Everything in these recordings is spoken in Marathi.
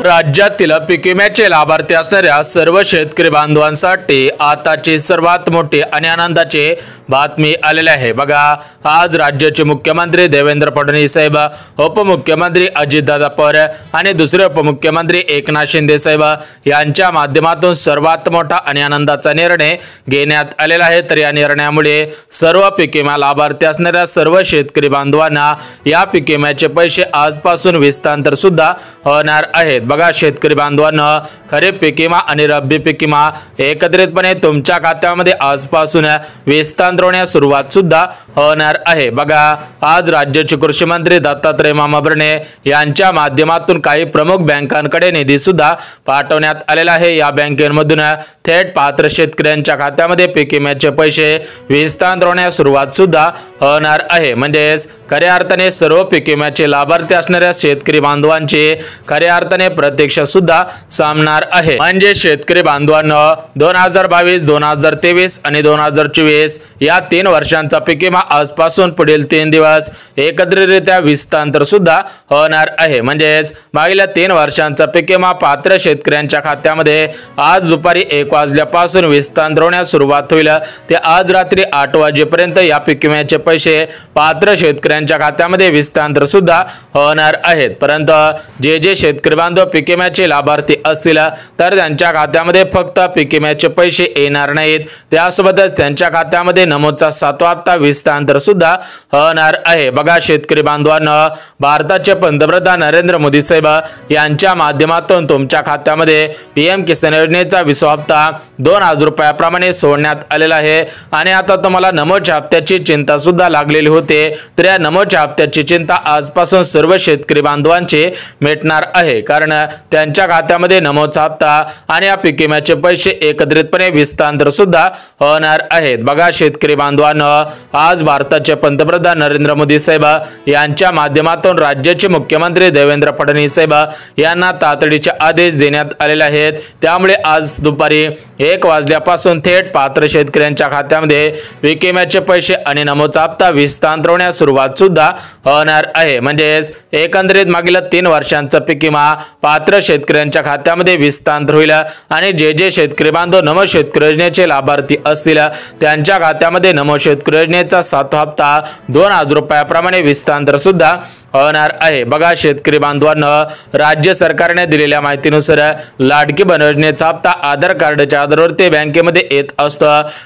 राज्यातील पीक विम्याचे लाभार्थी असणाऱ्या सर्व शेतकरी बांधवांसाठी आताची सर्वात मोठी आणि आनंदाची बातमी आलेली आहे। बघा, आज राज्याचे मुख्यमंत्री देवेंद्र फडणवीस साहेब, उपमुख्यमंत्री अजितदादा पवार आणि दुसरे उपमुख्यमंत्री एकनाथ शिंदे साहेब यांच्या माध्यमातून सर्वात मोठा आणि आनंदाचा निर्णय घेण्यात आलेला आहे। तर या निर्णयामुळे सर्व पीक विमा लाभार्थी असणाऱ्या सर्व शेतकरी बांधवांना या पीक विम्याचे पैसे आजपासून विस्तांतर सुद्धा होणार आहेत। बघा, शेतकरी बांधवांनो, खरीप पीक विमा आणि रब्बी पीक विमा एकत्रितपणे तुमच्या खात्यामध्ये आजपासून विस्तांतर होण्यास सुरुवात सुद्धा होणार आहे। बघा, आज राज्याचे कृषी मंत्री दत्तात्रय मामा भरणे यांच्या माध्यमातून काही प्रमुख बँकांकडे निधी सुद्धा पाठवण्यात आलेला आहे। या बँकेमधून थेट पात्र शेतकऱ्यांच्या खात्यामध्ये पीक विम्याचे पैसे विस्तांतर होण्यास सुरुवात सुद्धा होणार आहे। म्हणजेच खऱ्या अर्थाने सर्व पीक विम्याचे लाभार्थी असणाऱ्या शेतकरी बांधवांचे खऱ्या अर्थाने प्रतीक्षा सुद्धा सामणार आहे। म्हणजे शेतकरी बांधवांनो, 2022, 2023 आणि 2024 या 3 वर्षांचा पीक विमा आजपासून पुढील 3 दिवस एकत्रितरित्या विस्तांतर सुद्धा होणार आहे। म्हणजेच मागील 3 वर्षांचा पीक विमा पात्र शेतकऱ्यांच्या खात्यामध्ये आज दुपारी 1 वाजल्यापासून विस्तांतर होण्यास सुरुवात होईल ते आज रात्री 8 वाजेपर्यंत या पीक विम्याचे पैसे पात्र शेतकऱ्यांच्या खात्यामध्ये विस्तांतर सुद्धा होणार आहेत। परंतु जे शेतकरी बांधव पीक विम्याचे लाभार्थी असतील तर त्यांच्या खात्यामध्ये फक्त पीक विम्याचे पैसे येणार नाहीत, त्यासोबतच त्यांच्या खात्यामध्ये नमोदचा 7वा हप्ता विस्तांतर सुद्धा होणार आहे। बघा, शेतकरी बांधवांनो, भारताचे पंतप्रधान नरेंद्र मोदी साहेब यांच्या माध्यमातून तुमच्या खात्यामध्ये पीएम किसान योजनेचा 20वा हप्ता 2000 रुपयाप्रमाणे सोडण्यात आलेला आहे। आणि आता तुम्हाला नमोदच्या हप्त्याची चिंता सुद्धा लागलेली होते, तर या नमोदच्या हप्त्याची चिंता आजपासून सर्व शेतकरी बांधवांचे मिटणार आहे, कारण त्यांच्या खात्यामध्ये नमोदचा हप्ता आणि या पीक विम्याचे पैसे एकत्रितपणे विस्तांतर सुद्धा होणार आहेत। बघा, शेतकरी बांधवांनो, आज भारताचे पंतप्रधान नरेंद्र मोदी साहेब यांच्या माध्यमातून राज्याचे मुख्यमंत्री देवेंद्र फडणवीस साहेब यांना तातडीचे आदेश देण्यात आलेले आहेत। त्यामुळे आज दुपारी 1 वाजल्यापासून थेट पात्र शेतकऱ्यांच्या खात्यामध्ये पीक विम्याचे पैसे आणि नमोदचा हप्ता विस्तांतर होण्यास सुरुवात सुद्धा होणार आहे। म्हणजेच एकंदरीत मागील 3 वर्षांचा पीक विमा पात्र शेतकऱ्यांच्या खात्यामध्ये विस्तांतर होईल आणि जे शेतकरी बांधव नमो शेतकरी योजनेचे लाभार्थी असतील त्यांच्या खात्यामध्ये नमो शेतकरी योजनेचा 7वा हप्ता 2000 रुपयाप्रमाणे विस्तांतर सुद्धा होणार आहे। बघा, शेतकरी बांधवांनो, राज्य सरकारने दिलेल्या माहितीनुसार लाडकी बहीण योजनेचा हप्ता आधार कार्डच्या आधारावरती बँकेमध्ये येत असतो,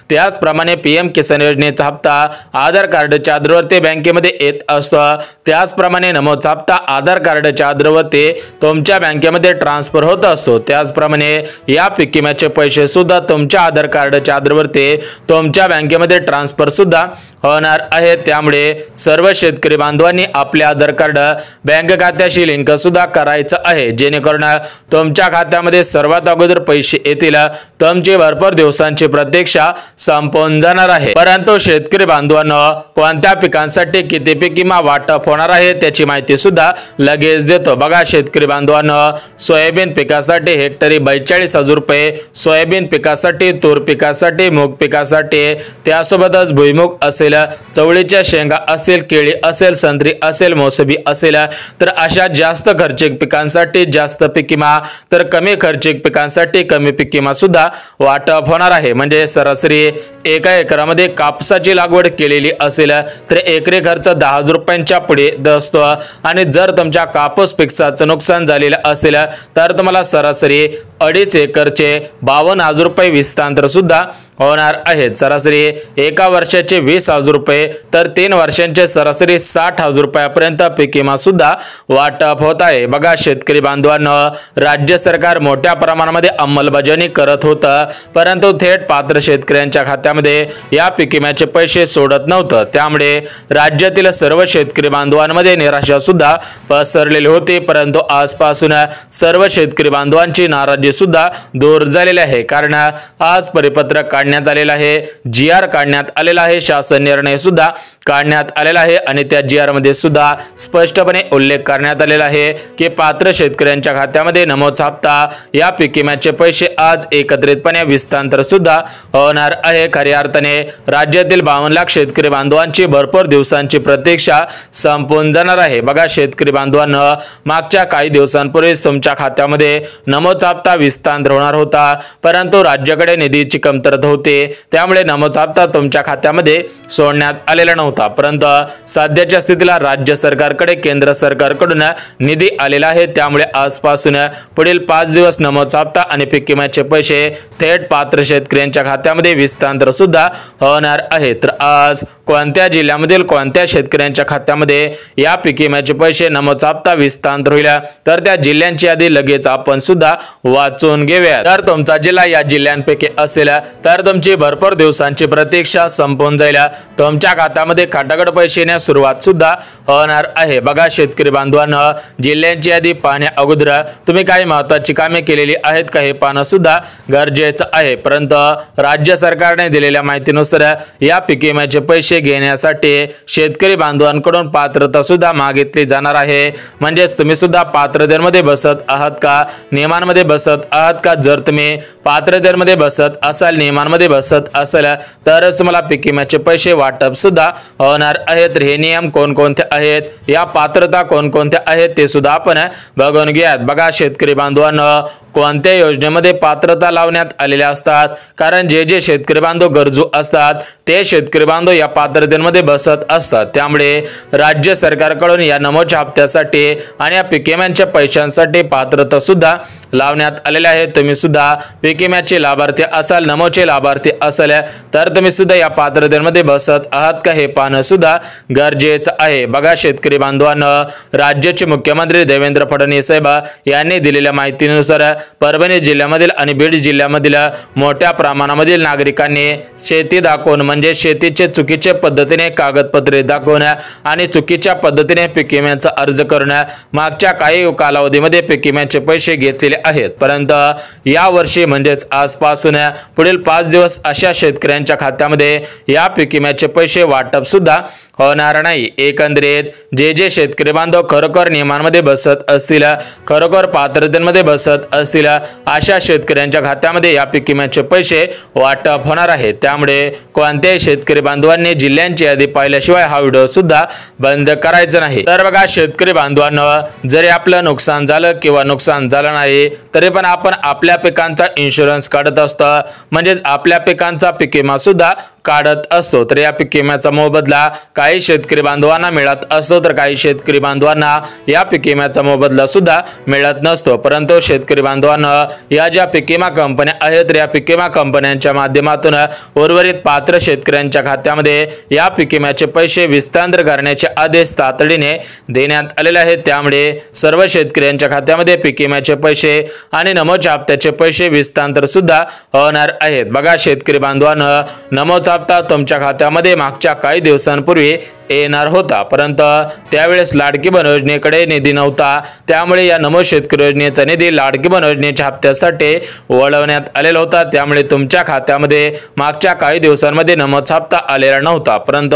त्याचप्रमाणे पीएम किसान योजनेचा हप्ता आधार कार्डच्या आधारावरती बँकेमध्ये येत असतो, त्याचप्रमाणे नमोदचा हप्ता आधार कार्डच्या आधारावरती तुमच्या बँकेमध्ये ट्रान्सफर होत असतो। त्याचप्रमाणे या पीक विम्याचे पैसे सुद्धा तुमच्या आधार कार्डच्या आधारावरती तुमच्या बँकेमध्ये ट्रान्सफर सुद्धा होणार आहे। त्यामुळे सर्व शेतकरी बांधवांनी आपले आधार कार्ड बँक खात्याशी लिंक सुद्धा करायचं आहे, जेणेकरून तुमच्या खात्यामध्ये सर्वात अगोदर पैसे येतील, तुमची भरपूर दिवसांची प्रतीक्षा संपून जाणार आहे। परंतु शेतकरी बांधवांनो, कोणत्या पिकांसाठी किती पीक विमा वाटप होणार आहे त्याची माहिती सुद्धा लगेच देतो। बघा, शेतकरी बांधवांनो, सोयाबीन पिकासाठी हेक्टरी 42,000 रुपये, सोयाबीन पिकासाठी, तूर पिकासाठी, मूग पिकासाठी, त्यासोबतच भुईमूग असेल, चवळीच्या शेंगा असेल, केळी असेल, संत्री असेल, मोसंबी असेल, तर अशा जास्त खर्चिक पिकांसाठी जास्त पीक विमा, तर कमी खर्चिक पिकांसाठी कमी पीक विमा सुद्धा वाटप होणार आहे। म्हणजे सरासरी 1 एकरामध्ये कापसाची लागवड केलेली असेल तर एकरी खर्च 10,000 रुपयांच्या पुढे असतो, आणि जर तुमच्या कापूस पिकाचं नुकसान झालेलं असेल तर तुम्हाला सरासरी 2.5 एकरचे 52,000 रुपये विस्तांतर सुद्धा होणार आहेत। सरासरी 1 वर्षाचे 20,000 रुपये, तर 3 वर्षांचे सरासरी 60,000 रुपयापर्यंत पीक विमा सुद्धा वाटप होत आहे। बघा, शेतकरी बांधवांनो, राज्य सरकार मोठ्या प्रमाणामध्ये अंमलबजावणी करत होतं, परंतु थेट पात्र शेतकऱ्यांच्या खात्यामध्ये या पीक विम्याचे पैसे सोडत नव्हतं, त्यामुळे राज्यातील सर्व शेतकरी बांधवांमध्ये निराशा सुद्धा पसरलेली होती। परंतु आजपासून सर्व शेतकरी बांधवांची नाराजी सुद्धा दूर झालेली आहे, कारण आज परिपत्रक काढण्यात आलेला आहे, GR काढण्यात आलेला आहे, शासन निर्णय सुद्धा काढण्यात आलेला आहे आणि त्या GR मध्ये सुद्धा स्पष्टपणे उल्लेख करण्यात आलेला आहे की पात्र शेतकऱ्यांच्या खात्यामध्ये नमोच हप्ता या पीक विम्याचे पैसे आज एकत्रितपणे विस्तांतर सुद्धा होणार आहे। खऱ्या अर्थाने राज्यातील 52 लाख शेतकरी बांधवांची भरपूर दिवसांची प्रतीक्षा संपून जाणार आहे। बघा शेतकरी बांधवांनो, मागच्या काही दिवसांपूर्वी तुमच्या खात्यामध्ये नमोच हप्ता विस्तांतर होणार होता, परंतु राज्याकडे निधीची कमतरता होती, त्यामुळे नमोच हप्ता तुमच्या खात्यामध्ये सोडण्यात आलेला नव्हता। परंतु सध्याच्या स्थितीला राज्य सरकारकडे केंद्र सरकारकडून निधी आलेला आहे, त्यामुळे आजपासून पुढील 5 दिवस नमोच हप्ता आणि पीक विम्याचे पैसे थेट पात्र शेतकऱ्यांच्या खात्यामध्ये विस्तांतर सुद्धा होणार आहे। तर आज कोणत्या जिल्ह्यामधील कोणत्या शेतकऱ्यांच्या खात्यामध्ये या पीक विम्याचे पैसे नमोच हप्ता विस्तांतर होईल, तर त्या जिल्ह्यांची यादी लगेच आपण सुद्धा वाचून घेऊया। तर तुमचा जिल्हा या जिल्ह्यांपैकी असेल तर तुमची भरपूर दिवसांची प्रतीक्षा संपून जाईल, तुमच्या खात्यामध्ये खटाखट पैसे येण्यास सुरुवात सुद्धा होणार आहे। बघा शेतकरी बांधवांनो, जिल्ह्यांची यादी पाहण्या अगोदर तुम्ही काही महत्त्वाची कामे केलेली आहेत का हे पाहणं सुद्धा गरजेचं आहे। परंतु राज्य सरकारने दिलेल्या माहितीनुसार या पीक विम्याचे पैसे घेण्यासाठी शेतकरी बांधवांकडून पात्रता सुद्धा मागितली जाणार आहे। म्हणजेच तुम्ही सुद्धा पात्रतेमध्ये बसत आहात का, नियमांमध्ये बसत आहात का? जर तुम्ही पात्रतेमध्ये बसत असाल, नियमांमध्ये बसत असाल, तरच तुम्हाला पीक विम्याचे पैसे वाटप सुद्धा होणार आहे। तर हे नियम कोणकोणते आहेत, या पात्रता कोणकोणत्या आहेत ते सुद्धा आपण बघून घेऊयात। बघा शेतकरी बांधवांनो, कोणत्या योजनेमध्ये पात्रता लावण्यात आलेल्या असतात, कारण जे शेतकरी बांधव गरजू असतात ते शेतकरी बांधव या पात्रतेमध्ये बसत असतात, त्यामुळे राज्य सरकारकडून या नमोच हप्त्यासाठी आणि या पीक विम्याच्या पैशांसाठी पात्रता सुद्धा लावण्यात आलेले आहे। तुम्ही सुद्धा पीक विम्याचे लाभार्थी असाल, नमोचे लाभार्थी असाल, तर तुम्ही सुद्धा या पात्रतेमध्ये बसत आहात का हे पाहणं सुद्धा गरजेचं आहे। बघा शेतकरी बांधवांनो, राज्याचे मुख्यमंत्री देवेंद्र फडणवीस साहेब यांनी दिलेल्या माहितीनुसार परभणी जिल्ह्यामधील आणि बीड जिल्ह्यामधील मोठ्या प्रमाणामधील नागरिकांनी शेती दाखवून, म्हणजे शेतीचे चुकीचे पद्धतीने कागदपत्रे दाखवून आणि चुकीच्या पद्धतीने पीक विम्याचा अर्ज करून मागच्या काही कालावधीमध्ये पीक विम्याचे पैसे घेतलेले आहेत। परंतु या वर्षी म्हणजेच आजपासून पुढील 5 दिवस अशा शेतकऱ्यांच्या खात्यामध्ये या पीक विम्याचे पैसे वाटप सुद्धा होणार नाही। एकंदरीत जे शेतकरी बांधव खरोखर नियमांमध्ये बसत असतील, खरोखर पात्रतेमध्ये बसत असतील, अशा शेतकऱ्यांच्या खात्यामध्ये या पीक विम्याचे पैसे वाटप होणार आहे। त्यामुळे कोणत्याही शेतकरी बांधवांनी जिल्ह्यांची यादी पाहिल्याशिवाय हा व्हिडिओ सुद्धा बंद करायचा नाही। तर बघा शेतकरी बांधवांनो, जरी आपलं नुकसान झालं किंवा नुकसान झालं नाही तरी पण आपण आपल्या पिकांचा इन्शुरन्स काढत असतो, म्हणजेच आपल्या पिकांचा पीक विमा सुद्धा काढत असतो। तर या पीक विम्याचा मोबदला काही शेतकरी बांधवांना मिळत असतो, तर काही शेतकरी बांधवांना या पीक विम्याचा मोबदला सुद्धा मिळत नसतो। परंतु शेतकरी बांधवांना या ज्या पीक विमा कंपन्या आहेत, या पीक विमा कंपन्यांच्या माध्यमातून उर्वरित पात्र शेतकऱ्यांच्या खात्यामध्ये या पीक विम्याचे पैसे विस्तांतर करण्याचे आदेश तातडीने देण्यात आलेले आहेत। त्यामुळे सर्व शेतकऱ्यांच्या खात्यामध्ये पीक विम्याचे पैसे आणि नमोच हप्त्याचे पैसे विस्तांतर सुद्धा होणार आहेत। बघा शेतकरी बांधवांनो, नमोच हप्ता तुमच्या खात्यामध्ये मागच्या काही दिवसांपूर्वी येणार होता, परंतु त्यावेळेस लाडकी बहीण योजनेकडे निधी नव्हता, त्यामुळे या नमोद शेतकरी योजनेचा निधी लाडकी बहीण योजनेच्या हप्त्यासाठी वळवण्यात आलेला होता। त्यामुळे तुमच्या खात्यामध्ये मागच्या काही दिवसांमध्ये नमोद हप्ता आलेला नव्हता, परंतु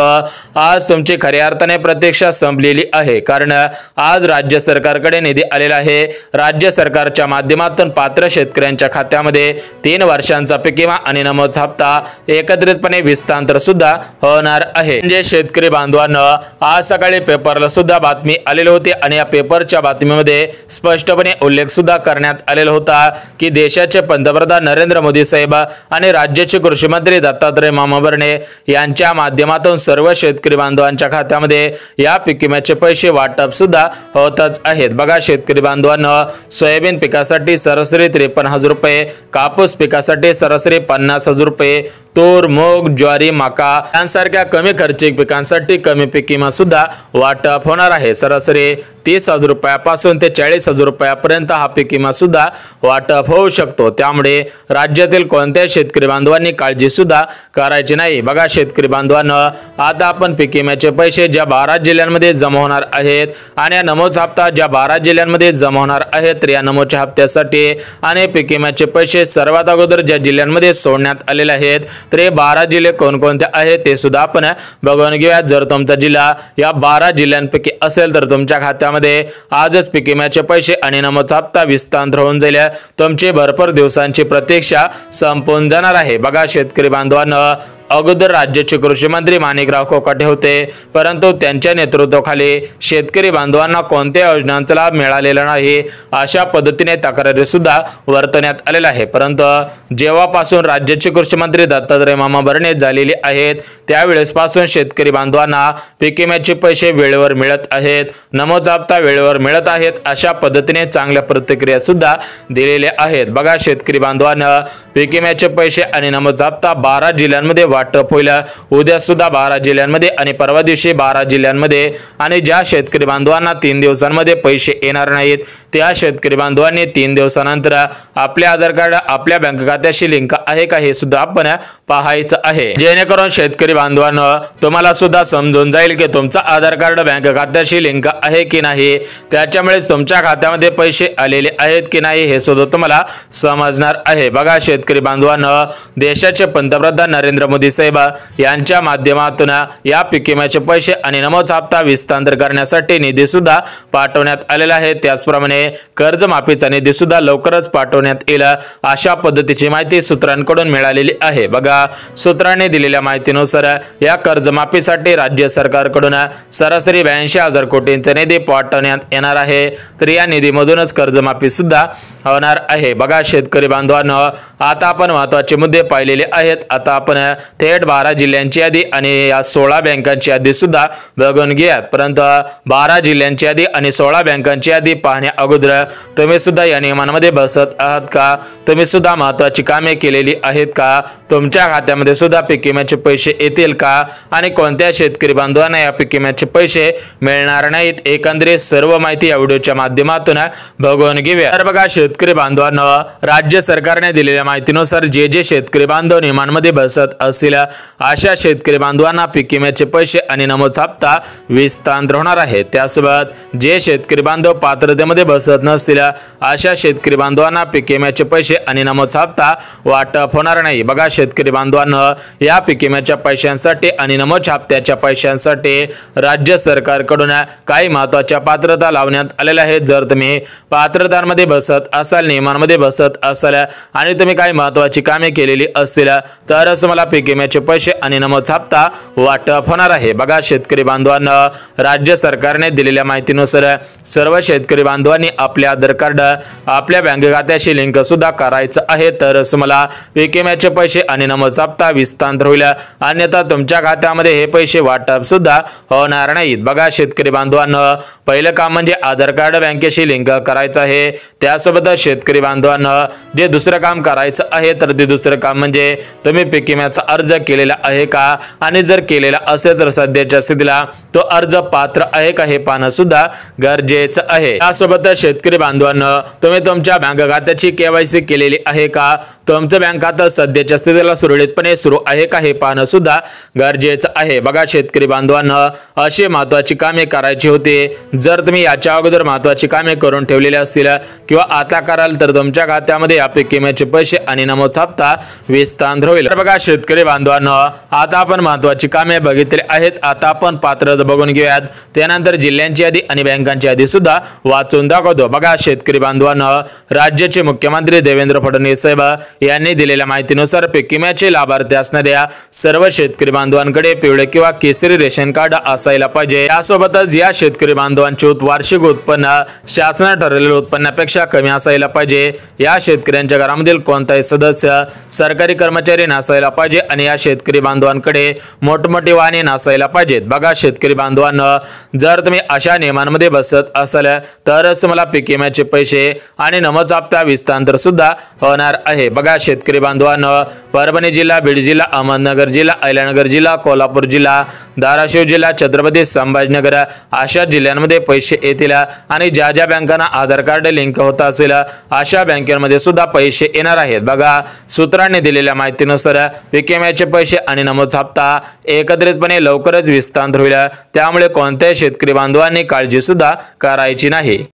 आज तुमची खऱ्या अर्थाने प्रतीक्षा संपलेली आहे, कारण आज राज्य सरकारकडे निधी आलेला आहे। राज्य सरकारच्या माध्यमातून पात्र शेतकऱ्यांच्या खात्यामध्ये 3 वर्षांचा पीक विमा आणि नमोद हप्ता एकत्रितपणे विस्तांतर सुद्धा होणार आहे। म्हणजे शेतकरी बांधव आज सकाळी पेपरला सुद्धा बातमी आलेली होती आणि या पेपरच्या बातमीमध्ये स्पष्टपणे उल्लेख सुद्धा करण्यात आलेला होता की देशाचे पंतप्रधान नरेंद्र मोदी साहेब आणि राज्याचे कृषी मंत्री दत्तात्रय मामा भरणे यांच्या माध्यमातून सर्व शेतकरी बांधवांच्या खात्यामध्ये या पीक विम्याचे पैसे वाटप सुद्धा होतच आहेत। बघा शेतकरी बांधवांनो, सोयाबीन पिकासाठी सरासरी 53,000 रुपये, कापूस पिकासाठी सरासरी 50,000 रुपये, तूर, मूग, ज्वारी, मका यांसारख्या कमी खर्चिक पिकांसाठी कमी पीक विमा सुद्धा वाटप होणार आहे। सरासरी 30,000 रुपयापासून ते 40,000 रुपयापर्यंत हा पीक विमा सुद्धा वाटप होऊ शकतो। त्यामुळे राज्यातील कोणत्याही शेतकरी बांधवांनी काळजी सुद्धा करायची नाही। बघा शेतकरी बांधवांनो, आता आपण पीक विम्याचे पैसे ज्या 12 जिल्ह्यांमध्ये जमा होणार आहेत आणि या नमोचा हप्ता ज्या 12 जिल्ह्यांमध्ये जमा होणार आहेत, तर या नमोच्या हप्त्यासाठी आणि पीक विम्याचे पैसे सर्वात अगोदर ज्या जिल्ह्यांमध्ये सोडण्यात आलेले आहेत, तर हे 12 जिल्हे कोणकोणते आहेत ते सुद्धा आपण बघून घेऊया। जर तुमचा जिल्हा या 12 जिल्ह्यांपैकी असेल तर तुमच्या खात्यामध्ये आजच पीक विम्याचे पैसे आणि नमोचा हप्ता विस्तार होऊन जाईल। तुमची भरपूर दिवसांची प्रतीक्षा संपून जाणार आहे। बघा शेतकरी बांधवांनो, अगोदर राज्याचे कृषी मंत्री माणिकराव कोकाटे होते, परंतु त्यांच्या नेतृत्वाखाली शेतकरी बांधवांना कोणत्या योजनांचा लाभ मिळालेला नाही अशा पद्धतीने तक्रारी सुद्धा वर्तवण्यात आलेल्या आहे। परंतु जेव्हापासून राज्याचे कृषी मंत्री दत्तात्रय मामा भरणे झालेले आहेत, त्यावेळेस पासून शेतकरी बांधवांना पीक विम्याचे पैसे वेळेवर मिळत आहेत, नमोचा हप्ता वेळेवर मिळत आहेत, अशा पद्धतीने चांगल्या प्रतिक्रिया सुद्धा दिलेल्या आहेत। बघा शेतकरी बांधवांना, पीक विम्याचे पैसे आणि नमोचा हप्ता 12 जिल्ह्यांमध्ये वाटप होईल। उद्या सुद्धा 12 जिल्ह्यांमध्ये आणि परवा दिवशी 12 जिल्ह्यांमध्ये, आणि ज्या शेतकरी बांधवांना 3 दिवसांमध्ये पैसे येणार नाहीत त्या शेतकरी बांधवांनी 3 दिवसानंतर आपले आधार कार्ड आपल्या बँक खात्याशी लिंक आहे का हे सुद्धा आपण पाहायचं आहे, जेणेकरून शेतकरी बांधवांनो तुम्हाला सुद्धा समजून जाईल की तुमचा आधार कार्ड बँक खात्याशी लिंक आहे की नाही, त्याच्यामुळेच तुमच्या खात्यामध्ये पैसे आलेले आहेत की नाही हे सुद्धा तुम्हाला समजणार आहे। बघा शेतकरी बांधवांनो, देशाचे पंतप्रधान नरेंद्र मोदी साहेब यांच्या माध्यमातून या पीक विम्याचे पैसे आणि नमोचा हप्ता विस्तार करण्यासाठी निधी सुद्धा पाठवण्यात आलेला आहे। त्याचप्रमाणे कर्जमाफीचा निधी सुद्धा लवकरच पाठवण्यात येईल अशा पद्धतीची माहिती सूत्रांकडून मिळालेली आहे। बघा सूत्रांनी दिलेल्या माहितीनुसार या कर्जमाफीसाठी राज्य सरकारकडून सरासरी 82,000 कोटींचा निधी पाठवण्यात येणार आहे, तर या निधीमधूनच कर्जमाफी सुद्धा होणार आहे। बघा शेतकरी बांधवांनो, आता आपण महत्त्वाचे मुद्दे पाहिलेले आहेत। आता आपण थेट 12 जिल्ह्यांची यादी आणि या 16 बँकांची यादी सुद्धा बघून घ्या। परंतु 12 जिल्ह्यांची यादी आणि 16 बँकांची यादी पाहण्या अगोदर तुम्ही सुद्धा या नियमांमध्ये बसत आहात का? तुम्ही सुद्धा महत्त्वाची कामे केलेली आहेत का? तुमच्या खात्यामध्ये सुद्धा पीक विम्याचे पैसे येतील का? आणि कोणत्या शेतकरी बांधवांना या पीक विम्याचे पैसे मिळणार नाहीत, एकंदरीत सर्व माहिती या व्हिडिओच्या माध्यमातून बघून घेऊया। तर बघा शेतकरी बांधवांनो, राज्य सरकारने दिलेल्या माहितीनुसार जे शेतकरी बांधव नियमांमध्ये बसत असतील अशा शेतकरी बांधवांना पीक विम्याचे पैसे आणि नमोचा हप्ता विस्तार होणार आहे। त्यासोबत जे शेतकरी बांधव पात्रतेमध्ये बसत नसतील अशा शेतकरी बांधवांना पीक विम्याचे पैसे आणि नमोचा हप्ता वाटप होणार नाही। बघा शेतकरी बांधवांनो, या पीक विम्याच्या पैशांसाठी आणि नमोच्या हप्त्याच्या पैशांसाठी राज्य सरकारकडून काही महत्त्वाच्या पात्रता लावण्यात आलेल्या आहेत। जर तुम्ही पात्रतांमध्ये बसत असाल, नियमांमध्ये बसत असाल आणि तुम्ही काही महत्त्वाची कामे केलेली असतील तरच मला पीक विम्याचे पैसे आणि नमोचा हप्ता वाटप होणार आहे। बघा शेतकरी बांधवांनो, राज्य सरकारने दिलेल्या माहितीनुसार सर्व शेतकरी बांधवांनी आपले आधार कार्ड आपल्या बँक खात्याशी लिंक सुद्धा करायचं आहे, तरच मला पीक विम्याचे पैसे आणि नमोचा हप्ता विस्तार होईल, अन्यथा तुमच्या खात्यामध्ये हे पैसे वाटप सुद्धा होणार नाहीत। बघा शेतकरी बांधवांनो, पहिलं काम म्हणजे आधार कार्ड बँकेशी लिंक करायचं आहे। त्यासोबत शेतकरी बांधवांनो, जे दुसरं काम करायचं आहे तर ते दुसरं काम म्हणजे तुम्ही पीक विम्याचा अर्ज केलेला आहे का, आणि जर केलेला असेल तर सध्याच्या स्थितीला तो अर्ज पात्र आहे का हे पाहणं सुद्धा गरजेचं आहे। त्यासोबत शेतकरी बांधवांनो, तुम्ही तुमच्या बँक खात्याची KYC केलेली आहे का, तुमचं बँक खातं सध्याच्या स्थितीला सुरळीतपणे सुरू आहे का हे पाहणं सुद्धा गरजेचं आहे। बघा शेतकरी बांधवांनो, अशी महत्त्वाची कामे करायची होती। जर तुम्ही याच्या अगोदर महत्त्वाची कामे करून ठेवलेली असतील किंवा आता कराल तर तुमच्या खात्यामध्ये या पीक विम्याचे पैसे आणि नमोचा हप्ता विस्तार होईल। तर बघा शेतकरी बांधवांनो, आता आपण महत्त्वाची कामे बघितली आहेत, आता आपण पात्रता बघून घेऊयात। त्यानंतर जिल्ह्यांची यादी आणि बँकांची यादी सुद्धा वाचून दाखवतो। बघा शेतकरी बांधवांनो, राज्याचे मुख्यमंत्री देवेंद्र फडणवीस साहेब यांनी दिलेल्या माहितीनुसार पीक विम्याचे लाभार्थी असणाऱ्या सर्व शेतकरी बांधवांकडे पिवळे किंवा केसरी रेशन कार्ड असायला पाहिजे। यासोबतच या शेतकरी बांधवांचे वार्षिक उत्पन्न शासनाने ठरवलेल्या उत्पन्नापेक्षा कमी असायला नसायला पाहिजे, या शेतकऱ्यांच्या घरामधील कोणताही सदस्य सरकारी कर्मचारी नसायला पाहिजे आणि या शेतकरी बांधवांकडे मोठमोठी वाहने नसायला पाहिजेत। बघा शेतकरी बांधवांनो, जर तुम्ही अशा नियमांमध्ये बसत असाल तरच मला पीक विम्याचे पैसे आणि नमूद हप्ता विस्तार सुद्धा होणार आहे। बघा शेतकरी बांधवांनो, परभणी जिल्हा, बीड जिल्हा, अहमदनगर जिल्हा, अहिल्यानगर जिल्हा, कोल्हापूर जिल्हा, धाराशिव जिल्हा, छत्रपती संभाजीनगर अशा जिल्ह्यांमध्ये पैसे येतील आणि ज्या ज्या बँकांना आधार कार्ड लिंक होत असेल अशा बँकेमध्ये सुद्धा पैसे येणार आहेत। बघा सूत्रांनी दिलेल्या माहितीनुसार पीक विम्याचे पैसे आणि नमूद हप्ता एकत्रितपणे लवकरच विस्तार होईल, त्यामुळे कोणत्याही शेतकरी बांधवांनी काळजी सुद्धा करायची नाही।